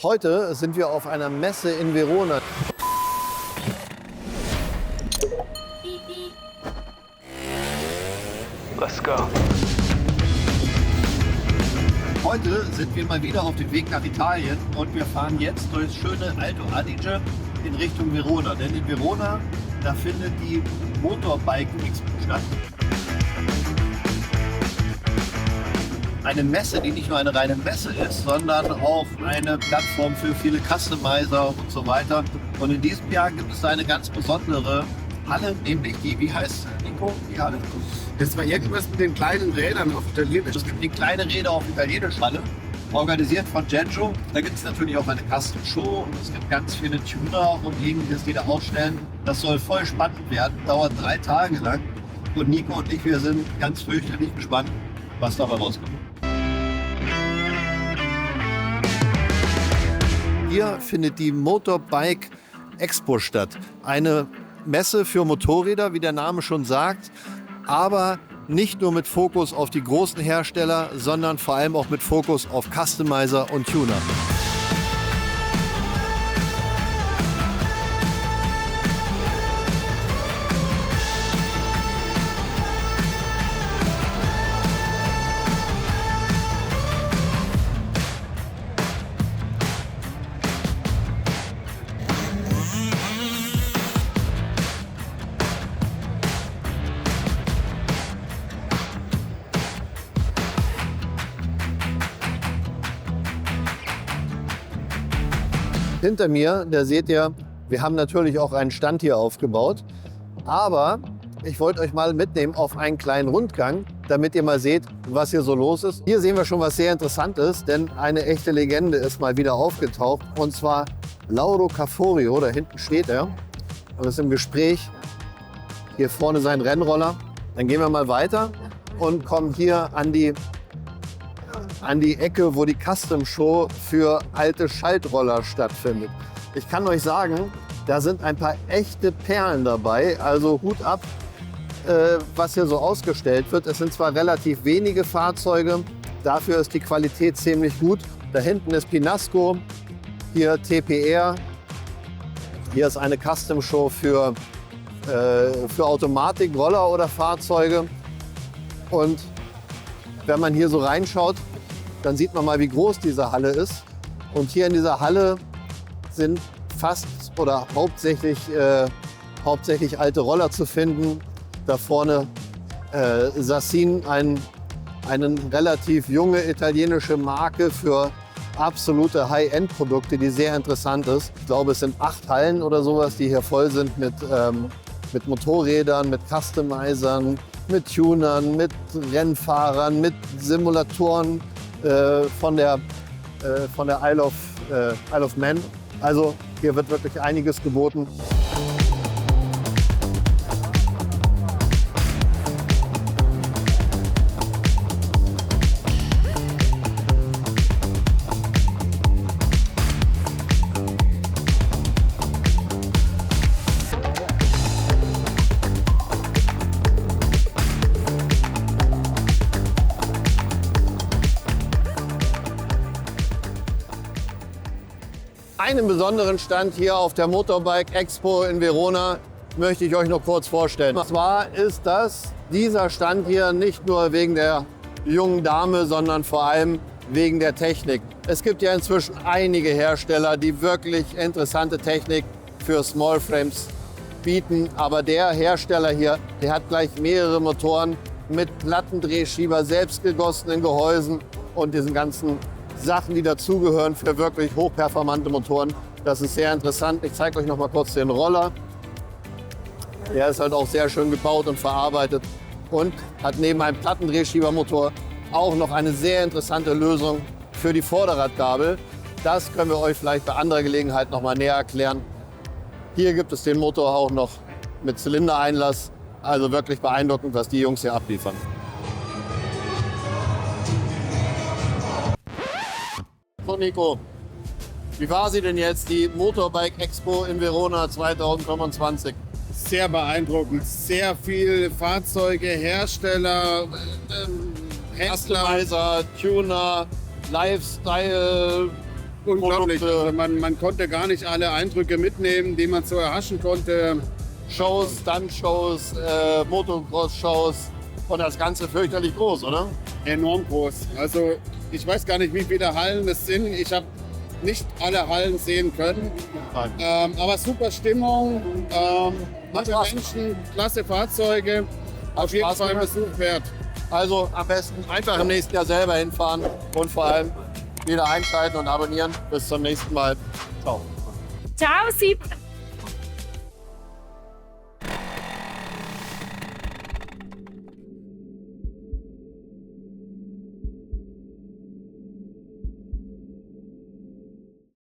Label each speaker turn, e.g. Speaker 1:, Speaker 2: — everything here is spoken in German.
Speaker 1: Heute sind wir auf einer Messe in Verona.
Speaker 2: Let's go.
Speaker 1: Heute sind wir mal wieder auf dem Weg nach Italien und wir fahren jetzt durchs schöne Alto Adige in Richtung Verona. Denn in Verona, da findet die Motorbike Expo statt. Eine Messe, die nicht nur eine reine Messe ist, sondern auch eine Plattform für viele Customizer und so weiter. Und in diesem Jahr gibt es eine ganz besondere Halle, nämlich die, wie heißt sie, Nico, die Halle?
Speaker 3: Das war irgendwas mit den kleinen Rädern auf Italienisch.
Speaker 1: Es gibt die kleine Räder auf Italienisch Halle, organisiert von Genjo. Da gibt es natürlich auch eine Custom Show und es gibt ganz viele Tuner und ähnliches, die da ausstellen. Das soll voll spannend werden, dauert 3 Tage lang. Und Nico und ich, wir sind ganz fürchterlich gespannt, was dabei rauskommt. Hier findet die Motorbike Expo statt. Eine Messe für Motorräder, wie der Name schon sagt, aber nicht nur mit Fokus auf die großen Hersteller, sondern vor allem auch mit Fokus auf Customizer und Tuner. Hinter mir, da seht ihr, wir haben natürlich auch einen Stand hier aufgebaut. Aber ich wollte euch mal mitnehmen auf einen kleinen Rundgang, damit ihr mal seht, was hier so los ist. Hier sehen wir schon was sehr Interessantes, denn eine echte Legende ist mal wieder aufgetaucht. Und zwar Lauro Caforio, da hinten steht er und ist im Gespräch. Hier vorne sein Rennroller. Dann gehen wir mal weiter und kommen hier an die Ecke, wo die Custom Show für alte Schaltroller stattfindet. Ich kann euch sagen, da sind ein paar echte Perlen dabei, also Hut ab, was hier so ausgestellt wird. Es sind zwar relativ wenige Fahrzeuge, dafür ist die Qualität ziemlich gut. Da hinten ist Pinasco, hier TPR, hier ist eine Custom Show für Automatikroller oder Fahrzeuge. Und wenn man hier so reinschaut, dann sieht man mal, wie groß diese Halle ist. Und hier in dieser Halle sind fast oder hauptsächlich alte Roller zu finden. Da vorne Sassin, eine relativ junge italienische Marke für absolute High-End-Produkte, die sehr interessant ist. Ich glaube, es sind 8 Hallen oder sowas, die hier voll sind mit Motorrädern, mit Customizern, mit Tunern, mit Rennfahrern, mit Simulatoren von der Isle of Man. Also hier wird wirklich einiges geboten. Einen besonderen Stand hier auf der Motorbike Expo in Verona möchte ich euch noch kurz vorstellen. Und zwar ist das dieser Stand hier nicht nur wegen der jungen Dame, sondern vor allem wegen der Technik. Es gibt ja inzwischen einige Hersteller, die wirklich interessante Technik für Small Frames bieten. Aber der Hersteller hier, der hat gleich mehrere Motoren mit Plattendrehschieber, selbstgegossenen Gehäusen und diesen ganzen Sachen, die dazugehören für wirklich hochperformante Motoren. Das ist sehr interessant. Ich zeige euch noch mal kurz den Roller. Der ist halt auch sehr schön gebaut und verarbeitet und hat neben einem Plattendrehschiebermotor auch noch eine sehr interessante Lösung für die Vorderradgabel. Das können wir euch vielleicht bei anderer Gelegenheit noch mal näher erklären. Hier gibt es den Motor auch noch mit Zylindereinlass. Also wirklich beeindruckend, was die Jungs hier abliefern. So Nico, wie war sie denn jetzt, die Motorbike Expo in Verona 2025?
Speaker 3: Sehr beeindruckend. Sehr viele Fahrzeuge, Hersteller, Händler.
Speaker 1: Customizer, Tuner, Lifestyle,
Speaker 3: unglaublich.
Speaker 1: Produkte.
Speaker 3: Also man konnte gar nicht alle Eindrücke mitnehmen, die man so erhaschen konnte.
Speaker 1: Shows, Stunt-Shows, Motocross-Shows und das Ganze fürchterlich groß, oder?
Speaker 3: Enorm groß. Also ich weiß gar nicht, wie viele Hallen es sind. Ich habe nicht alle Hallen sehen können. Aber super Stimmung, nette
Speaker 1: Spaß
Speaker 3: Menschen, klasse Fahrzeuge. Auf jeden
Speaker 1: Spaß
Speaker 3: Fall ein
Speaker 1: gemacht.
Speaker 3: Besuch wert.
Speaker 1: Also am besten einfach im nächsten Jahr selber hinfahren und vor allem wieder einschalten und abonnieren. Bis zum nächsten Mal. Ciao.
Speaker 2: Ciao, Sip!